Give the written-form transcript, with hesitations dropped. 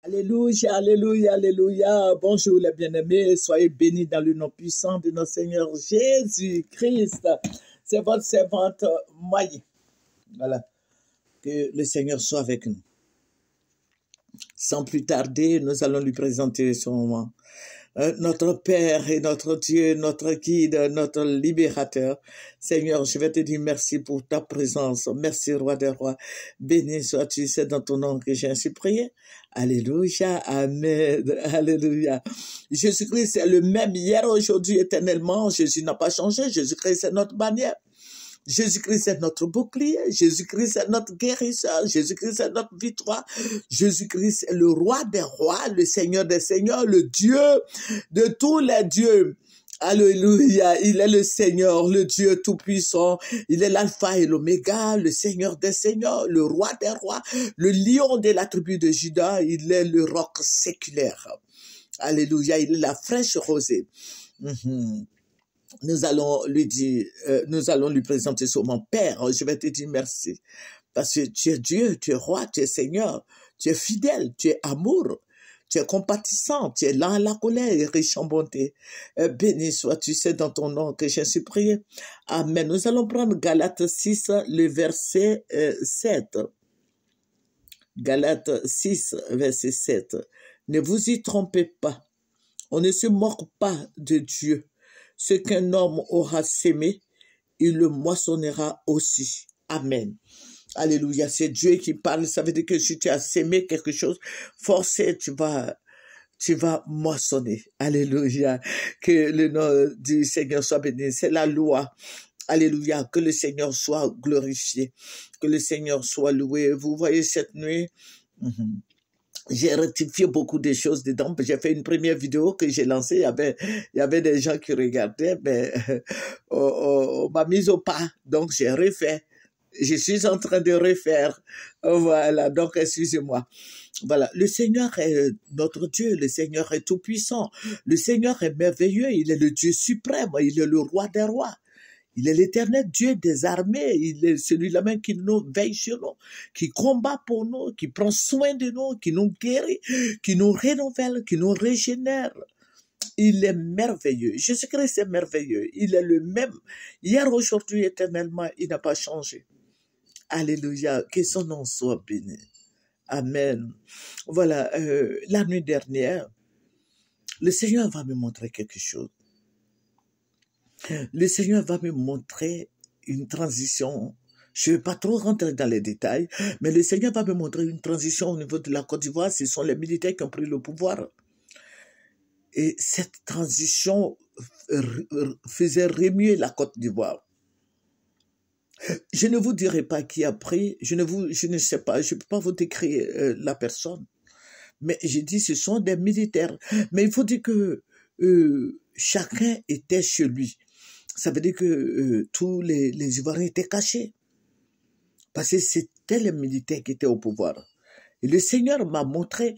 Alléluia, alléluia, alléluia. Bonjour les bien-aimés, soyez bénis dans le nom puissant de notre Seigneur Jésus-Christ. C'est votre servante Maï. Voilà, que le Seigneur soit avec nous. Sans plus tarder, nous allons lui présenter ce moment. Notre Père et notre Dieu, notre guide, notre libérateur. Seigneur, je vais te dire merci pour ta présence. Merci, Roi des rois. Béni sois-tu, c'est dans ton nom que j'ai ainsi prié. Alléluia, amen, alléluia. Jésus-Christ est le même hier, aujourd'hui, éternellement. Jésus n'a pas changé. Jésus-Christ est notre bannière. Jésus-Christ est notre bouclier, Jésus-Christ est notre guérisseur, Jésus-Christ est notre victoire, Jésus-Christ est le roi des rois, le Seigneur des seigneurs, le Dieu de tous les dieux. Alléluia, il est le Seigneur, le Dieu tout-puissant, il est l'alpha et l'oméga, le Seigneur des seigneurs, le roi des rois, le lion de la tribu de Juda, il est le roc séculaire. Alléluia, il est la fraîche rosée. Nous allons lui dire, nous allons lui présenter sur mon Père. Je vais te dire merci. Parce que tu es Dieu, tu es roi, tu es Seigneur, tu es fidèle, tu es amour, tu es compatissant, tu es lent à la colère et riche en bonté. Béni sois-tu, c'est dans ton nom que j'ai ainsi prié. Amen. Nous allons prendre Galates 6, le verset 7. Galates 6, verset 7. Ne vous y trompez pas. On ne se moque pas de Dieu. Ce qu'un homme aura sémé, il le moissonnera aussi. Amen. Alléluia. C'est Dieu qui parle. Ça veut dire que si tu as sémé quelque chose, forcé, tu vas moissonner. Alléluia. Que le nom du Seigneur soit béni. C'est la loi. Alléluia. Que le Seigneur soit glorifié. Que le Seigneur soit loué. Vous voyez cette nuit, j'ai rectifié beaucoup de choses dedans. J'ai fait une première vidéo que j'ai lancée. Il y avait des gens qui regardaient, mais on m'a mis au pas. Donc, j'ai refait. Je suis en train de refaire. Voilà. Donc, excusez-moi. Voilà. Le Seigneur est notre Dieu. Le Seigneur est tout puissant. Le Seigneur est merveilleux. Il est le Dieu suprême. Il est le roi des rois. Il est l'éternel Dieu des armées. Il est celui-là même qui nous veille sur nous, qui combat pour nous, qui prend soin de nous, qui nous guérit, qui nous renouvelle, qui nous régénère. Il est merveilleux. Jésus-Christ est merveilleux. Il est le même. Hier, aujourd'hui, éternellement, il n'a pas changé. Alléluia. Que son nom soit béni. Amen. Voilà. La nuit dernière, le Seigneur va me montrer quelque chose. Le Seigneur va me montrer une transition. Je ne vais pas trop rentrer dans les détails, mais le Seigneur va me montrer une transition au niveau de la Côte d'Ivoire. Ce sont les militaires qui ont pris le pouvoir. Et cette transition faisait remuer la Côte d'Ivoire. Je ne vous dirai pas qui a pris, je ne sais pas, je ne peux pas vous décrire la personne. Mais j'ai dit ce sont des militaires. Mais il faut dire que chacun était chez lui. Ça veut dire que tous les Ivoiriens étaient cachés. Parce que c'était les militaires qui étaient au pouvoir. Et le Seigneur m'a montré,